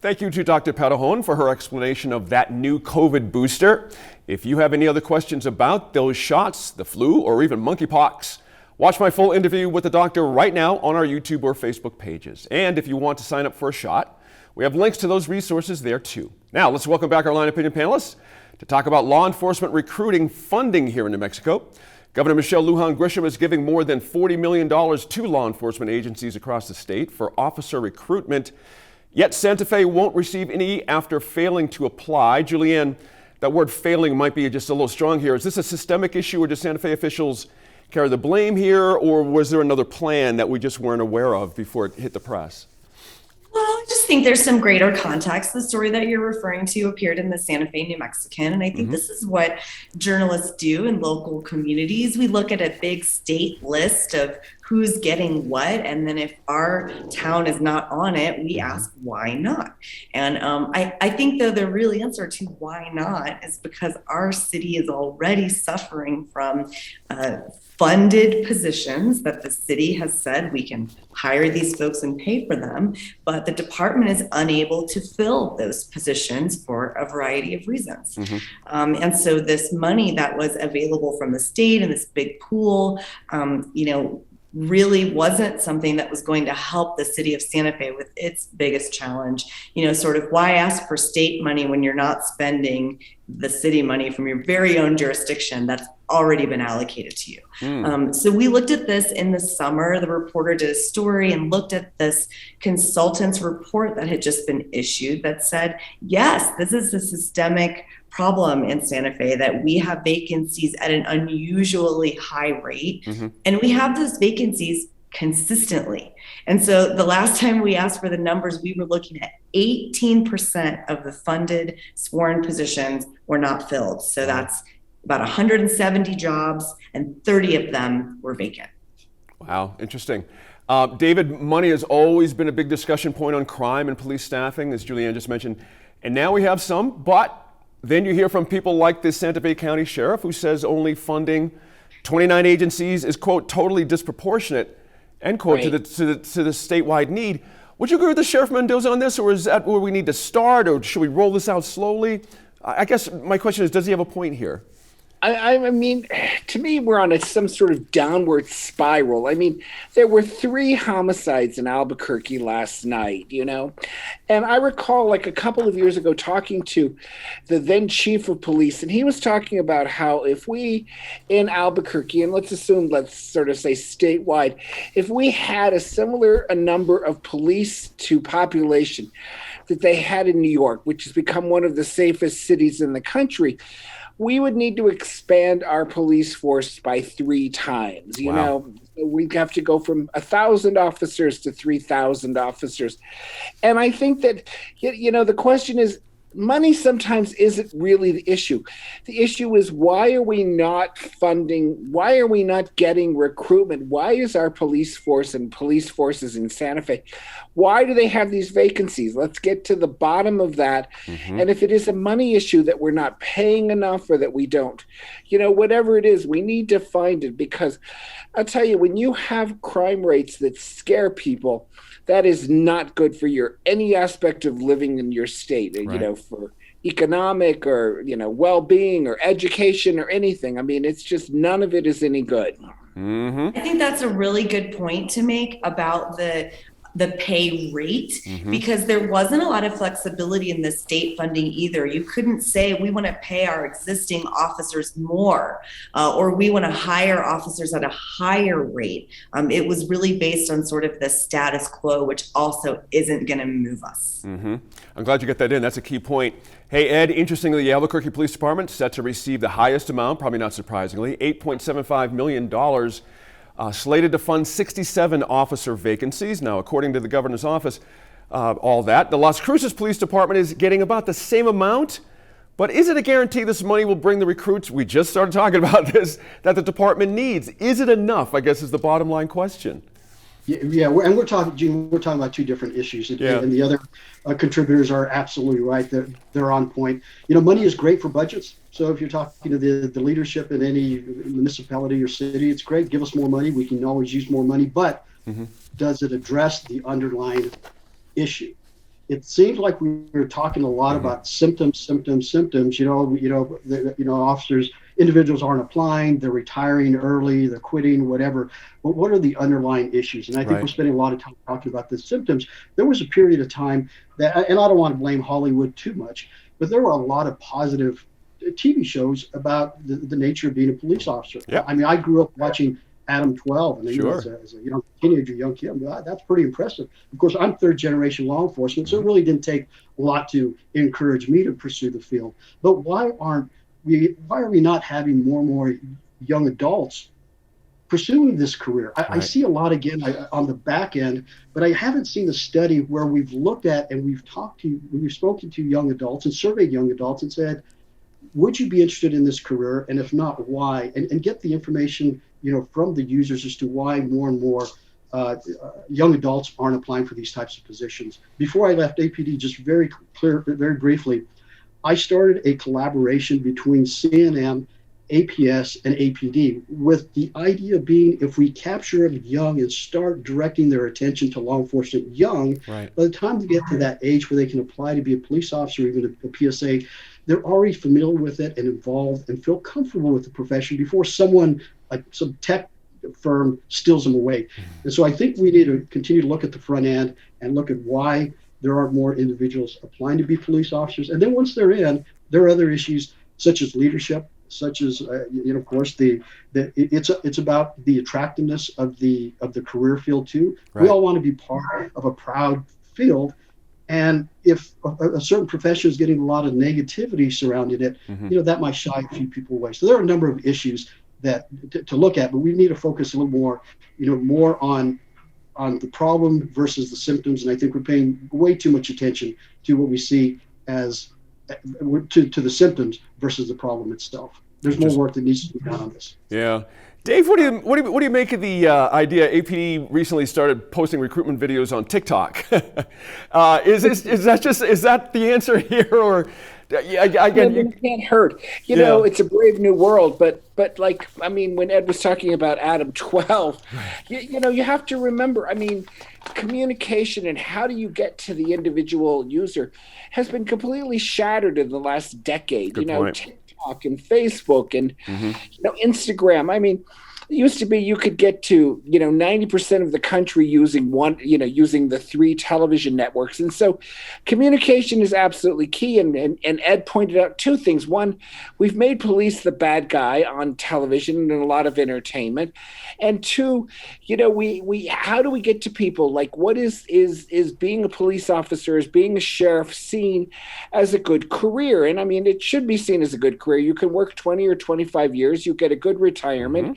Thank you to Dr. Petahon for her explanation of that new COVID booster. If you have any other questions about those shots, the flu, or even monkeypox, watch my full interview with the doctor right now on our YouTube or Facebook pages. And if you want to sign up for a shot, we have links to those resources there too. Now, let's welcome back our Line Opinion panelists to talk about law enforcement recruiting funding here in New Mexico. Governor Michelle Lujan Grisham is giving more than $40 million to law enforcement agencies across the state for officer recruitment. Yet Santa Fe won't receive any after failing to apply. Julianne, that word failing might be just a little strong here. Is this a systemic issue, or do Santa Fe officials carry the blame here, or was there another plan that we just weren't aware of before it hit the press? Well, I just think there's some greater context. The story that you're referring to appeared in the Santa Fe New Mexican, and I think this is what journalists do in local communities. We look at a big state list of who's getting what, and then if our town is not on it, we ask why not. And I think, though, the real answer to why not is because our city is already suffering from funded positions that the city has said we can hire these folks and pay for them, but the department is unable to fill those positions for a variety of reasons. And so this money that was available from the state and this big pool, really wasn't something that was going to help the city of Santa Fe with its biggest challenge. Sort of why ask for state money when you're not spending the city money from your very own jurisdiction that's already been allocated to you. So we looked at this in the summer. The reporter did a story and looked at this consultant's report that had just been issued that said, yes, this is a systemic problem in Santa Fe, that we have vacancies at an unusually high rate, and we have those vacancies consistently. And so the last time we asked for the numbers, we were looking at 18% of the funded sworn positions were not filled. So that's about 170 jobs, and 30 of them were vacant. Wow, interesting. David, money has always been a big discussion point on crime and police staffing, as Julianne just mentioned. And now we have some, but then you hear from people like the Santa Fe County Sheriff, who says only funding 29 agencies is, quote, totally disproportionate, end quote, to the statewide need. Would you agree with the Sheriff Mendoza on this, or is that where we need to start, or should we roll this out slowly? I guess my question is, does he have a point here? I mean, to me, we're on some sort of downward spiral. I mean, there were 3 homicides in Albuquerque last night, and I recall like a couple of years ago talking to the then chief of police, and he was talking about how if we in Albuquerque, and let's sort of say statewide, if we had a number of police to population that they had in New York, which has become one of the safest cities in the country, we would need to expand our police force by 3 times. We'd have to go from 1,000 officers to 3,000 officers. And I think that, the question is, money sometimes isn't really the issue. The issue is, why are we not funding? Why are we not getting recruitment? Why is our police force and police forces in Santa Fe, why do they have these vacancies? Let's get to the bottom of that. And if it is a money issue that we're not paying enough or that we don't, whatever it is, we need to find it, because I'll tell you, when you have crime rates that scare people, that is not good for any aspect of living in your state, for economic or, well-being or education or anything. I mean, it's just, none of it is any good. I think that's a really good point to make about the pay rate, because there wasn't a lot of flexibility in the state funding either. You couldn't say we want to pay our existing officers more, or we want to hire officers at a higher rate. It was really based on sort of the status quo, which also isn't going to move us. I'm glad you got that in. That's a key point. Hey, Ed, interestingly, the Albuquerque Police Department set to receive the highest amount, probably not surprisingly, $8.75 million. Slated to fund 67 officer vacancies. Now, according to the governor's office, the Las Cruces Police Department is getting about the same amount, but is it a guarantee this money will bring the recruits, we just started talking about this, that the department needs? Is it enough, I guess, is the bottom line question. Yeah, and we're talking, Gene, we're talking about 2 different issues, and the other contributors are absolutely right. They're on point. Money is great for budgets. So if you're talking to the leadership in any municipality or city, it's great. Give us more money. We can always use more money. But does it address the underlying issue? it seems like we were talking a lot about symptoms. Officers, individuals aren't applying, they're retiring early, they're quitting, whatever. But what are the underlying issues? And I think we're spending a lot of time talking about the symptoms. There was a period of time that, and I don't want to blame Hollywood too much, but there were a lot of positive TV shows about the nature of being a police officer. Yep. I mean, I grew up watching Adam 12, and Sure. as a young teenager, young kid, that's pretty impressive. Of course, I'm third generation law enforcement, so it really didn't take a lot to encourage me to pursue the field. But why are we not having more and more young adults pursuing this career? I see a lot again on the back end, but I haven't seen a study where we've looked at and we've spoken to young adults and surveyed young adults and said, would you be interested in this career? And if not, why? And get the information, from the users as to why more and more young adults aren't applying for these types of positions. Before I left APD, just very briefly, I started a collaboration between CNN, APS, and APD, with the idea being if we capture them young and start directing their attention to law enforcement young, by the time they get to that age where they can apply to be a police officer or even a PSA, they're already familiar with it and involved and feel comfortable with the profession before someone, like some tech firm, steals them away. And so I think we need to continue to look at the front end and look at why there aren't more individuals applying to be police officers. And then once they're in, there are other issues such as leadership, such as of course it's about the attractiveness of the career field too. We all want to be part of a proud field. And if a certain profession is getting a lot of negativity surrounding it, that might shy a few people away. So there are a number of issues that to look at, but we need to focus a little more, more on the problem versus the symptoms. And I think we're paying way too much attention to what we see as to the symptoms versus the problem itself. There's more work that needs to be done on this. Yeah. Dave, what do you make of the idea? APD recently started posting recruitment videos on TikTok. Is that the answer here, or it can't hurt? It's a brave new world. But when Ed was talking about Adam 12, you have to remember. Communication and how do you get to the individual user has been completely shattered in the last decade. Good point. TikTok and Facebook and Instagram. It used to be you could get to 90% of the country using using the 3 television networks, and so communication is absolutely key. And Ed pointed out 2 things. One, we've made police the bad guy on television and a lot of entertainment, and 2, we how do we get to people? Like, what is being a police officer, is being a sheriff seen as a good career? And it should be seen as a good career. You can work 20 or 25 years, you get a good retirement.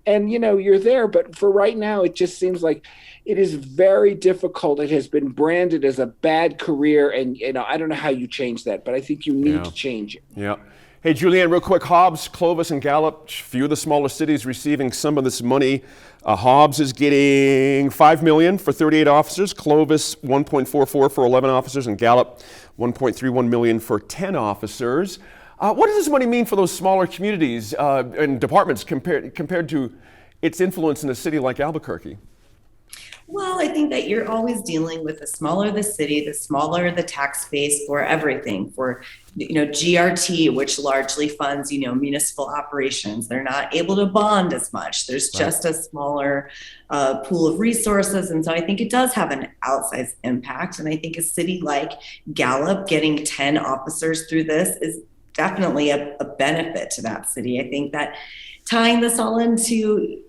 And, you're there. But for right now, it just seems like it is very difficult. It has been branded as a bad career. And, I don't know how you change that, but I think you need to change it. Yeah. Hey, Julianne, real quick, Hobbs, Clovis, and Gallup, few of the smaller cities receiving some of this money. Hobbs is getting $5 million for 38 officers, Clovis $1.44 for 11 officers, and Gallup $1.31 million for 10 officers. What does this money mean for those smaller communities and departments compared to its influence in a city like Albuquerque? Well, I think that you're always dealing with the smaller the city, the smaller the tax base for everything, for GRT, which largely funds municipal operations. They're not able to bond as much. There's just a smaller pool of resources, and so I think it does have an outsized impact. And I think a city like Gallup getting 10 officers through this is definitely a benefit to that city. I think that tying this all into,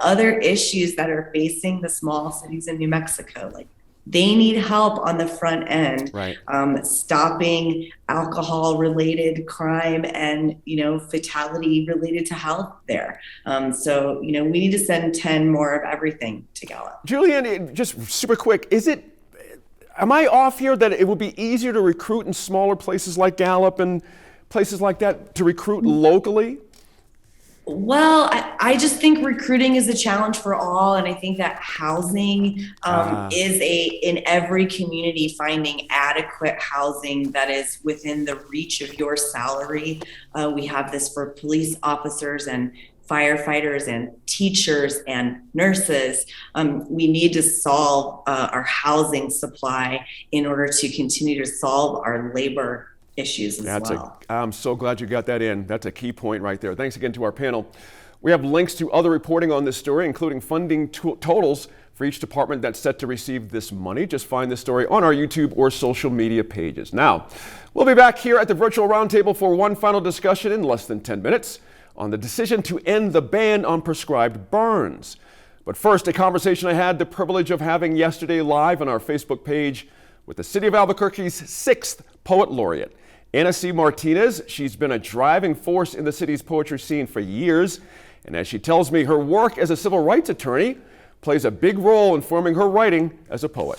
other issues that are facing the small cities in New Mexico, like they need help on the front end, stopping alcohol-related crime and, fatality related to health there. So, we need to send 10 more of everything to Gallup. Julianne, just super quick, am I off here that it would be easier to recruit in smaller places like Gallup and places like that to recruit locally? Well, I just think recruiting is a challenge for all. And I think that housing is in every community, finding adequate housing that is within the reach of your salary. We have this for police officers and firefighters and teachers and nurses. We need to solve our housing supply in order to continue to solve our labor issues as well. I'm so glad you got that in. That's a key point right there. Thanks again to our panel. We have links to other reporting on this story, including funding totals for each department that's set to receive this money. Just find this story on our YouTube or social media pages. Now, we'll be back here at the virtual roundtable for one final discussion in less than 10 minutes on the decision to end the ban on prescribed burns. But first, a conversation I had the privilege of having yesterday live on our Facebook page with the City of Albuquerque's 6th Poet Laureate, Ana C. Martinez. She's been a driving force in the city's poetry scene for years, and as she tells me, her work as a civil rights attorney plays a big role in forming her writing as a poet.